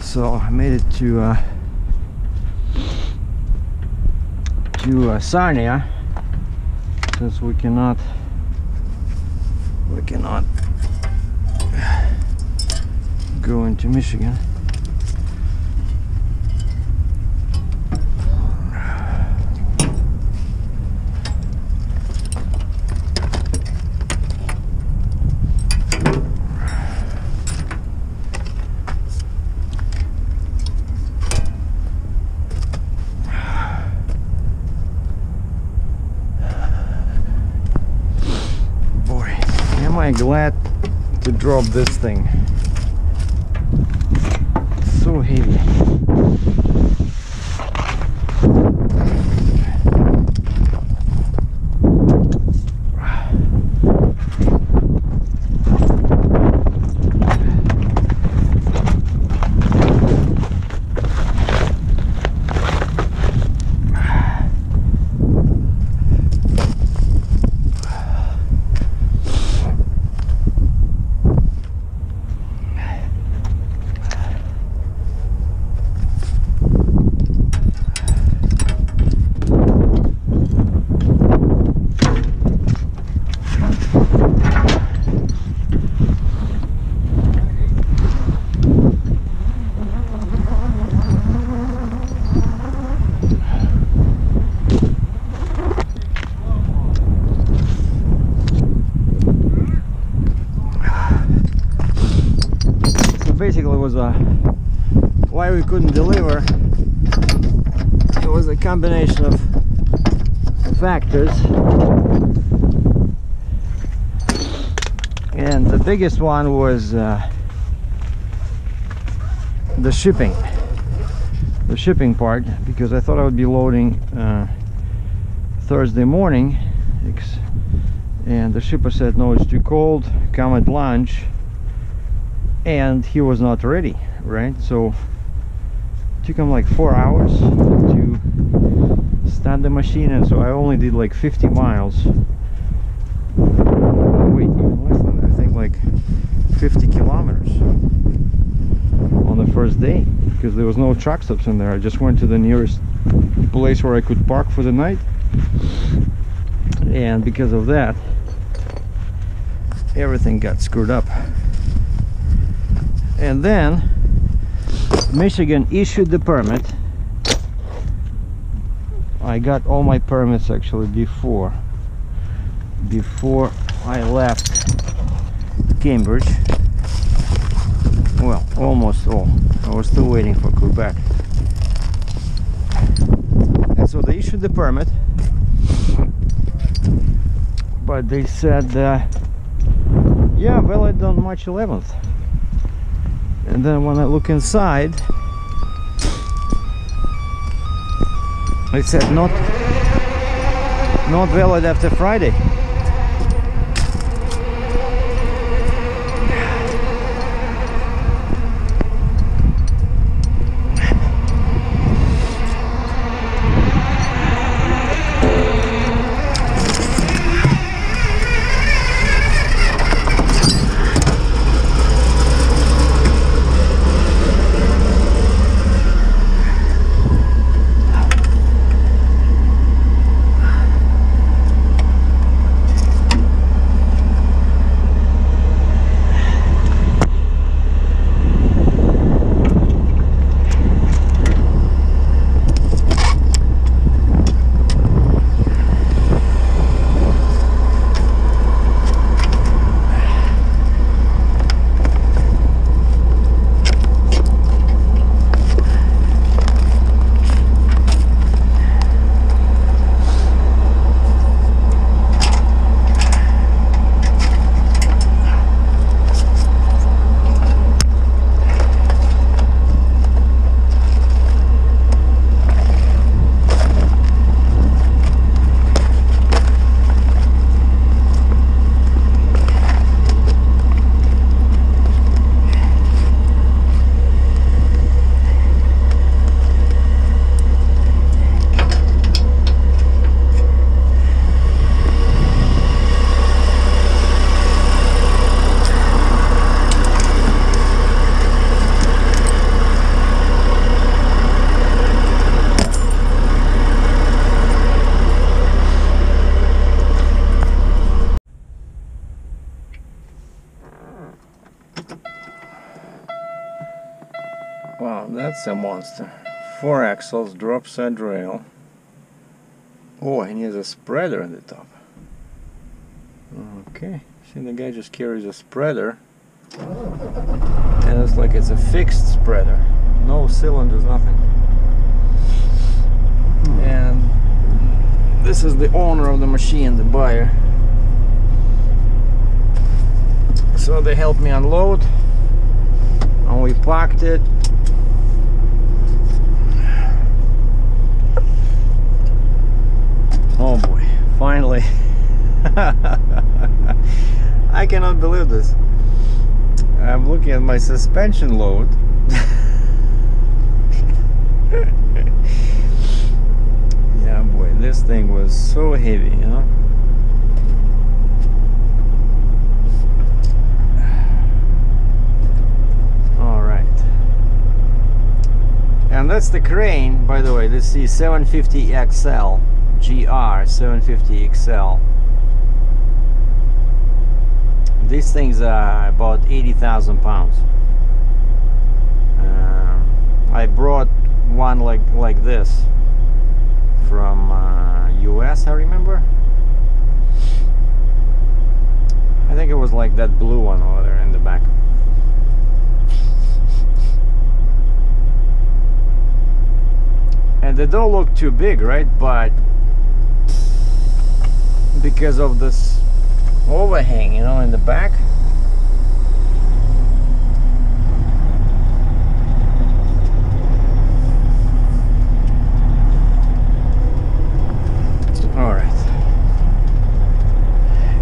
So I made it to Sarnia, since we cannot go into Michigan. I'm glad to drop this thing. It's so heavy. Basically, was why we couldn't deliver. It was a combination of factors, and the biggest one was the shipping part, because I thought I would be loading Thursday morning, and the shipper said no, it's too cold, come at lunch. And he was not ready, right? So it took him like 4 hours to start the machine, and so I only did like 50 miles. Wait, even less than that. I think like 50 kilometers on the first day, because there was no truck stops in there. I just went to the nearest place where I could park for the night, and because of that, everything got screwed up. And then Michigan issued the permit. I got all my permits actually before I left Cambridge. Well, almost all. I was still waiting for Quebec. And so they issued the permit, but they said yeah, valid on March 11th. And then when I look inside, it said not valid after Friday. Wow, that's a monster. 4 axles, drop side rail. Oh, and he has a spreader on the top. Okay, see, the guy just carries a spreader. And it's like it's a fixed spreader. No cylinders, nothing. And this is the owner of the machine, the buyer. So they helped me unload. And we parked it. Oh boy, finally. I cannot believe this. I'm looking at my suspension load. Yeah, boy, this thing was so heavy, you know. All right. And that's the crane, by the way. This is 750 XL. GR 750 XL. These things are about 80,000 pounds. I brought one like this from US, I remember. I think it was like that blue one over there in the back. And they don't look too big, right? But because of this overhang, you know, in the back. All right.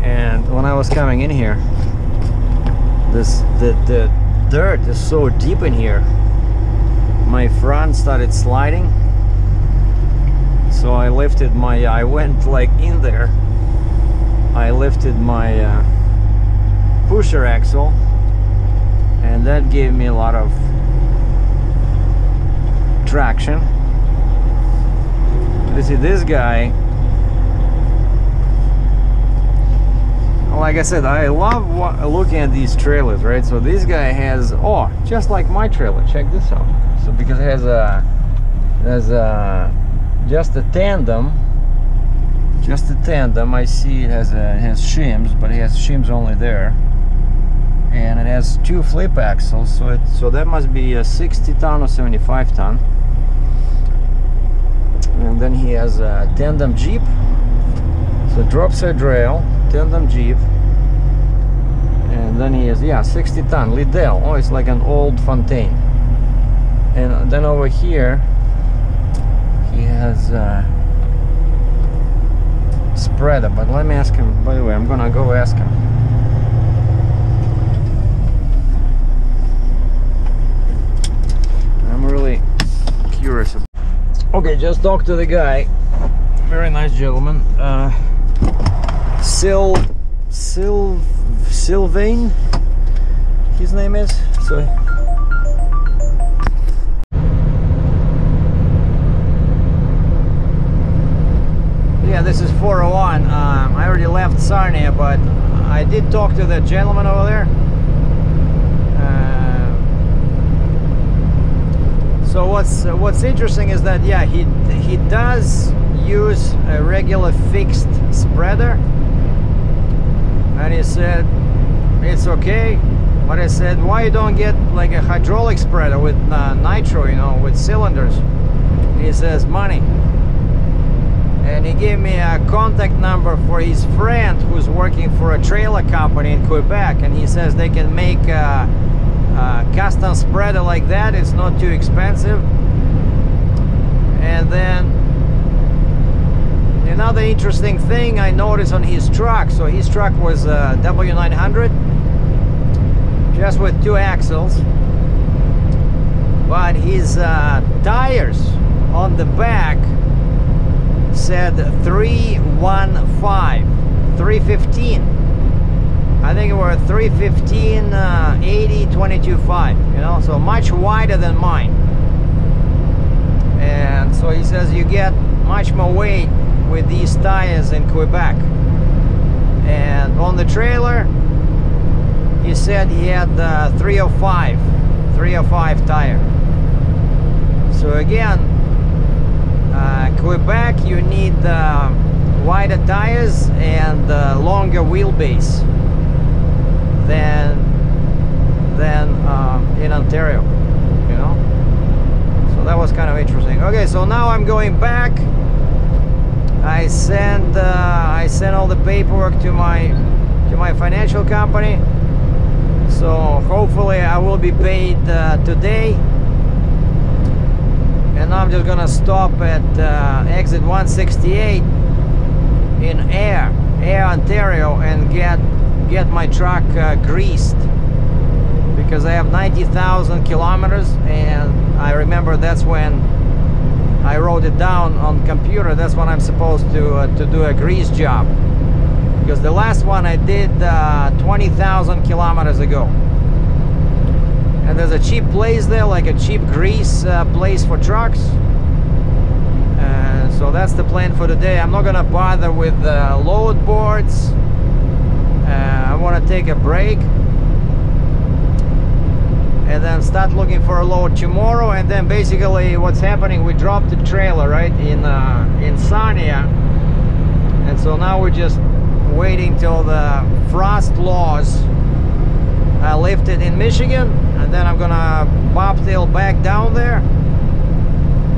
And when I was coming in here, the dirt is so deep in here. My front started sliding. So I lifted I went like in there. I lifted my pusher axle, and that gave me a lot of traction. You see, this guy, like I said, I love looking at these trailers, right? So this guy has, oh, just like my trailer. Check this out. So because it has just a tandem. Just a tandem. I see it has shims, but it has shims only there, and it has 2 flip axles. So that must be a 60 ton or 75 ton. And then he has a tandem Jeep. So drop side rail, tandem Jeep, and then he has 60 ton Liddell. Oh, it's like an old Fontaine. And then over here he has spreader, but let me ask him. By the way, I'm gonna go ask him. I'm really curious. Okay, just talked to the guy. Very nice gentleman. Sylvain, his name is. So yeah, this is 401. I already left Sarnia, but I did talk to the gentleman over there. So what's interesting is that, yeah, he does use a regular fixed spreader, and he said it's okay. But I said, why you don't get like a hydraulic spreader with nitro, you know, with cylinders? He says money. And he gave me a contact number for his friend who's working for a trailer company in Quebec, and he says they can make a custom spreader like that. It's not too expensive. And then another interesting thing I noticed on his truck, so his truck was a W900, just with 2 axles, but his tires on the back said 315. I think it was 315 80 22.5, you know, so much wider than mine. And so he says you get much more weight with these tires in Quebec. And on the trailer, he said he had 305 tire. So again, Quebec, you need wider tires and longer wheelbase than in Ontario, you know. So that was kind of interesting. Okay, so now I'm going back. I sent all the paperwork to my financial company. So hopefully I will be paid today. And now I'm just gonna stop at exit 168 in Ayr, Ontario, and get my truck greased, because I have 90,000 kilometers, and I remember that's when I wrote it down on computer. That's when I'm supposed to do a grease job, because the last one I did 20,000 kilometers ago. And there's a cheap place there, like a cheap grease place for trucks. So that's the plan for today. I'm not gonna bother with load boards. I want to take a break and then start looking for a load tomorrow. And then basically what's happening, we dropped the trailer right in Sarnia, and so now we're just waiting till the frost laws are lifted in Michigan, and then I'm gonna bobtail back down there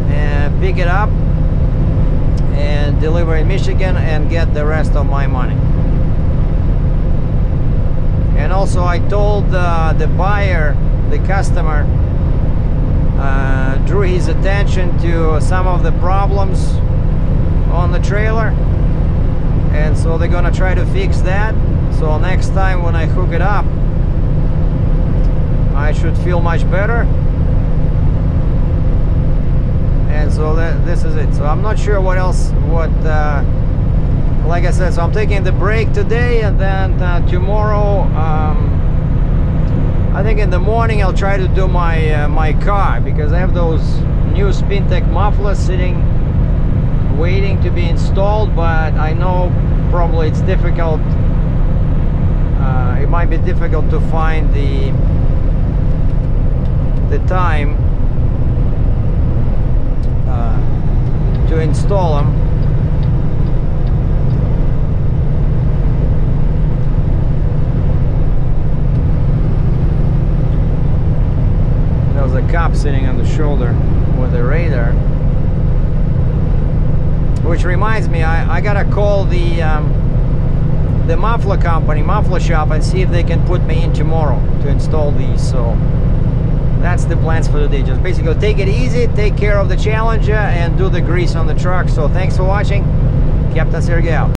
and pick it up and deliver in Michigan and get the rest of my money. And also I told the buyer, the customer, drew his attention to some of the problems on the trailer, and so they're gonna try to fix that. So next time when I hook it up, I should feel much better. And so this is it. So I'm not sure what else, like I said, so I'm taking the break today, and then tomorrow, I think in the morning I'll try to do my car, because I have those new Spintech mufflers sitting waiting to be installed, but I know probably it's difficult. It might be difficult to find the time to install them. There was a cop sitting on the shoulder with a radar, which reminds me, I gotta call the muffler company, muffler shop, and see if they can put me in tomorrow to install these. So that's the plans for today. Just basically take it easy, take care of the Challenger, and do the grease on the truck. So thanks for watching. Captain SERGEI out.